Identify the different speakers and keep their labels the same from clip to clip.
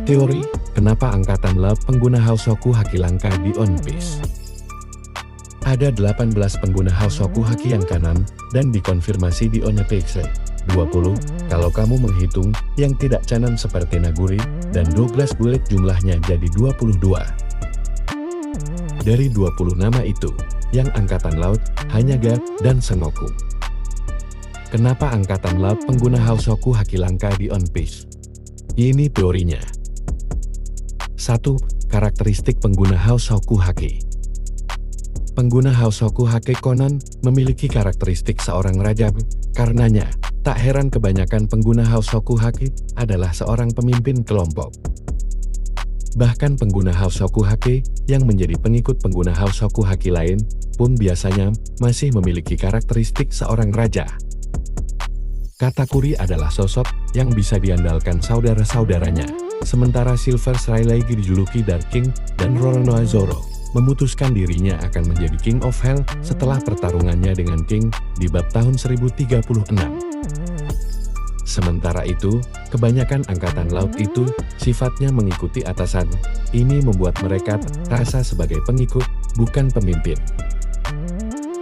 Speaker 1: Teori, kenapa Angkatan Laut pengguna Housoku Haki langka di One Piece? Ada 18 pengguna Housoku Haki yang kanan, dan dikonfirmasi di One Piece 20, kalau kamu menghitung, yang tidak canon seperti Naguri, dan Douglas Bullet jumlahnya jadi 22. Dari 20 nama itu, yang Angkatan Laut, hanya Garp dan Sengoku. Kenapa Angkatan Laut pengguna Housoku Haki langka di One Piece? Ini teorinya. 1. Karakteristik pengguna Housoku Haki. Pengguna Housoku Haki konon memiliki karakteristik seorang raja, karenanya, tak heran kebanyakan pengguna Housoku Haki adalah seorang pemimpin kelompok. Bahkan pengguna Housoku Haki yang menjadi pengikut pengguna Housoku Haki lain pun biasanya masih memiliki karakteristik seorang raja. Katakuri adalah sosok yang bisa diandalkan saudara-saudaranya, sementara Silver Riley dijuluki Dark King dan Roronoa Zoro memutuskan dirinya akan menjadi King of Hell setelah pertarungannya dengan King di bab tahun 1036. Sementara itu, kebanyakan Angkatan Laut itu sifatnya mengikuti atasan. Ini membuat mereka terasa sebagai pengikut, bukan pemimpin.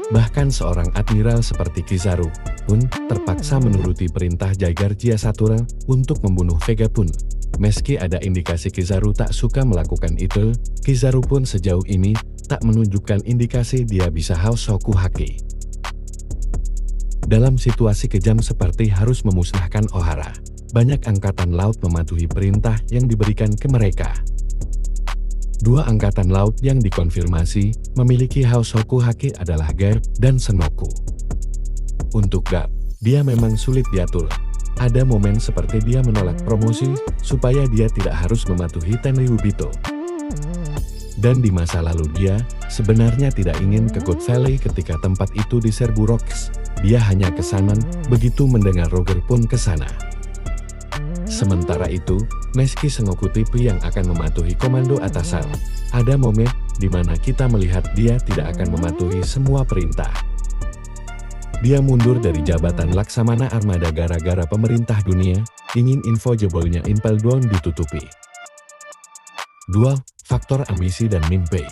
Speaker 1: Bahkan seorang admiral seperti Kizaru pun terpaksa menuruti perintah Jaigarjia Satura untuk membunuh Vegapunk. Meski ada indikasi Kizaru tak suka melakukan itu, Kizaru pun sejauh ini tak menunjukkan indikasi dia bisa Housoku Haki. Dalam situasi kejam seperti harus memusnahkan Ohara, banyak Angkatan Laut mematuhi perintah yang diberikan ke mereka. 2 Angkatan Laut yang dikonfirmasi memiliki Housoku Haki adalah Garp dan Sengoku. Untuk Garp, dia memang sulit diatur. Ada momen seperti dia menolak promosi supaya dia tidak harus mematuhi Tenryubito. Dan di masa lalu dia sebenarnya tidak ingin ke God Valley ketika tempat itu diserbu Rocks. Dia hanya kesanan begitu mendengar Roger pun kesana. Sementara itu, meski Sengoku tipe yang akan mematuhi komando atasan, ada momen di mana kita melihat dia tidak akan mematuhi semua perintah. Dia mundur dari jabatan Laksamana Armada gara-gara pemerintah dunia ingin info jebolnya Impel Down ditutupi. 2. Faktor ambisi dan mimpi.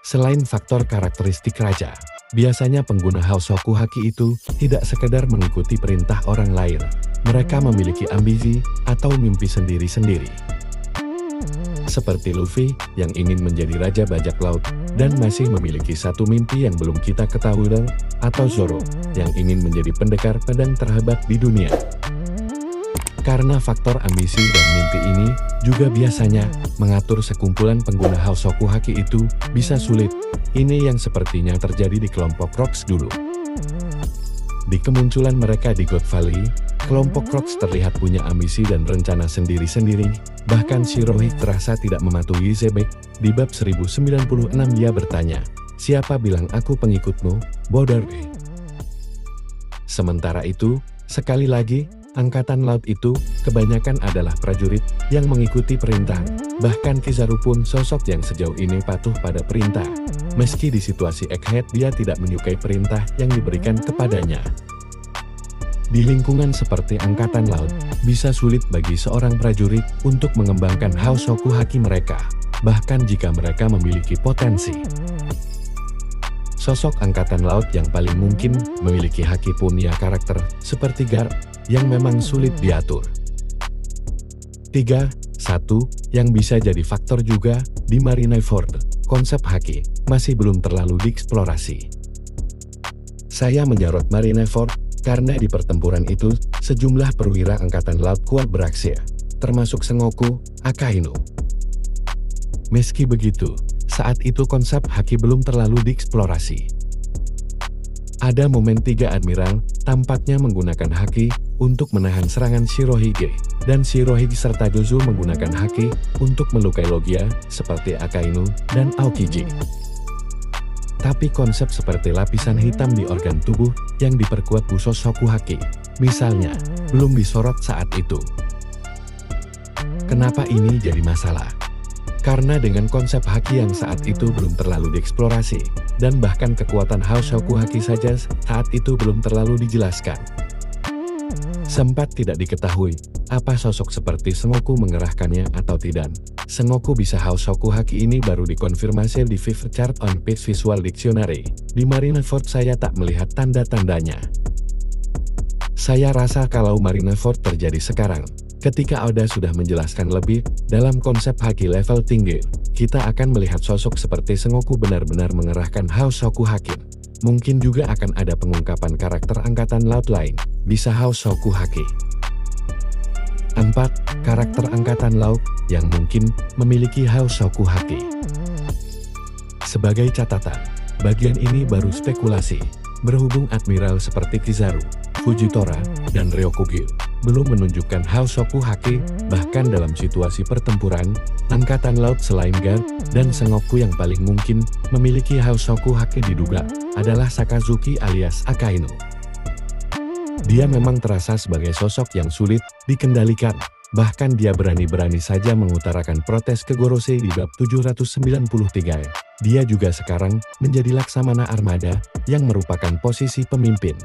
Speaker 1: Selain faktor karakteristik raja, biasanya pengguna Housoku Haki itu tidak sekedar mengikuti perintah orang lain. Mereka memiliki ambisi atau mimpi sendiri-sendiri. Seperti Luffy yang ingin menjadi Raja Bajak Laut dan masih memiliki satu mimpi yang belum kita ketahui, atau Zoro yang ingin menjadi pendekar pedang terhebat di dunia. Karena faktor ambisi dan mimpi ini juga biasanya mengatur sekumpulan pengguna Housoku Haki itu bisa sulit. Ini yang sepertinya terjadi di kelompok Rocks dulu. Di kemunculan mereka di God Valley, kelompok Rocks terlihat punya ambisi dan rencana sendiri-sendiri. Bahkan Shirohige terasa tidak mematuhi Zebek. Di bab 1096 dia bertanya, "Siapa bilang aku pengikutmu, Boder?" Sementara itu, sekali lagi, Angkatan Laut itu kebanyakan adalah prajurit yang mengikuti perintah. Bahkan Kizaru pun sosok yang sejauh ini patuh pada perintah. Meski di situasi Egghead dia tidak menyukai perintah yang diberikan kepadanya. Di lingkungan seperti Angkatan Laut, bisa sulit bagi seorang prajurit untuk mengembangkan Housoku Haki mereka, bahkan jika mereka memiliki potensi. Sosok Angkatan Laut yang paling mungkin memiliki haki punya karakter seperti Garp, yang memang sulit diatur. 3. Yang bisa jadi faktor juga di Marineford, konsep haki masih belum terlalu dieksplorasi. Saya menyorot Marineford karena di pertempuran itu sejumlah perwira Angkatan Laut kuat beraksi, termasuk Sengoku, Akainu. Meski begitu, saat itu konsep haki belum terlalu dieksplorasi. Ada momen 3 admiral tampaknya menggunakan haki untuk menahan serangan Shirohige, dan Shirohige serta Jozo menggunakan haki untuk melukai Logia seperti Akainu dan Aokiji. Tapi konsep seperti lapisan hitam di organ tubuh yang diperkuat Housoku Haki, misalnya, belum disorot saat itu. Kenapa ini jadi masalah? Karena dengan konsep haki yang saat itu belum terlalu dieksplorasi, dan bahkan kekuatan Housoku Haki saja saat itu belum terlalu dijelaskan. Sempat tidak diketahui Apa sosok seperti Sengoku mengerahkannya atau tidak? Sengoku bisa Houshoku Haki ini baru dikonfirmasi di Vivid Chart on Page Visual Dictionary. Di Marineford saya tak melihat tanda-tandanya. Saya rasa kalau Marineford terjadi sekarang, ketika Oda sudah menjelaskan lebih, dalam konsep Haki level tinggi, kita akan melihat sosok seperti Sengoku benar-benar mengerahkan Houshoku Haki. Mungkin juga akan ada pengungkapan karakter angkatan laut lain, bisa Houshoku Haki. 4. Karakter angkatan laut yang mungkin memiliki Houshoku Haki. Sebagai catatan, bagian ini baru spekulasi, berhubung admiral seperti Kizaru, Fujitora, dan Ryokugyu belum menunjukkan Houshoku Haki, bahkan dalam situasi pertempuran, angkatan laut selain Garp dan Sengoku yang paling mungkin memiliki Houshoku Haki diduga adalah Sakazuki alias Akainu. Dia memang terasa sebagai sosok yang sulit dikendalikan, bahkan dia berani-berani saja mengutarakan protes ke Gorosei di bab 793. Dia juga sekarang menjadi Laksamana Armada yang merupakan posisi pemimpin.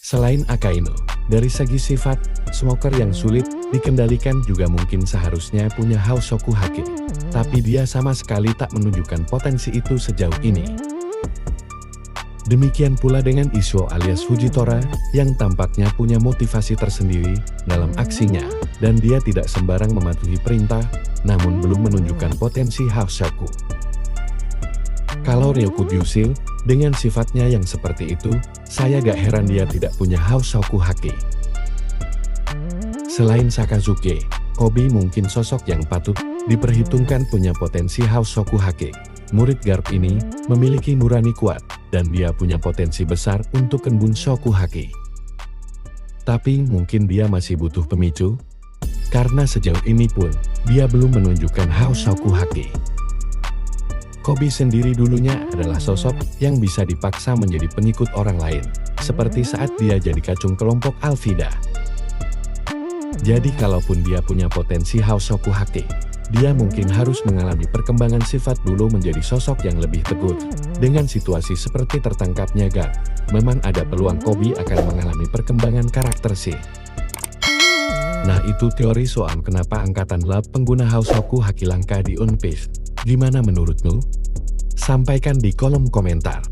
Speaker 1: Selain Akainu, dari segi sifat, smoker yang sulit dikendalikan juga mungkin seharusnya punya Houshoku Haki, tapi dia sama sekali tak menunjukkan potensi itu sejauh ini. Demikian pula dengan Isho alias Fujitora, yang tampaknya punya motivasi tersendiri dalam aksinya, dan dia tidak sembarang mematuhi perintah, namun belum menunjukkan potensi Houshoku. Kalau Ryokugyu, dengan sifatnya yang seperti itu, saya gak heran dia tidak punya Houshoku Haki. Selain Sakazuki, Koby mungkin sosok yang patut diperhitungkan punya potensi Houshoku Haki. Murid Garp ini memiliki nurani kuat, dan dia punya potensi besar untuk Kenbun Shoku Haki. Tapi mungkin dia masih butuh pemicu, karena sejauh ini pun, dia belum menunjukkan Houshoku Haki. Koby sendiri dulunya adalah sosok yang bisa dipaksa menjadi pengikut orang lain, seperti saat dia jadi kacung kelompok Alvida. Jadi kalaupun dia punya potensi Houshoku Haki, dia mungkin harus mengalami perkembangan sifat dulu menjadi sosok yang lebih teguh. Dengan situasi seperti tertangkapnya Garp, memang ada peluang Koby akan mengalami perkembangan karakter sih. Nah, itu teori soal kenapa angkatan laut pengguna Houshoku Haki langka di One Piece. Gimana menurutmu? Sampaikan di kolom komentar.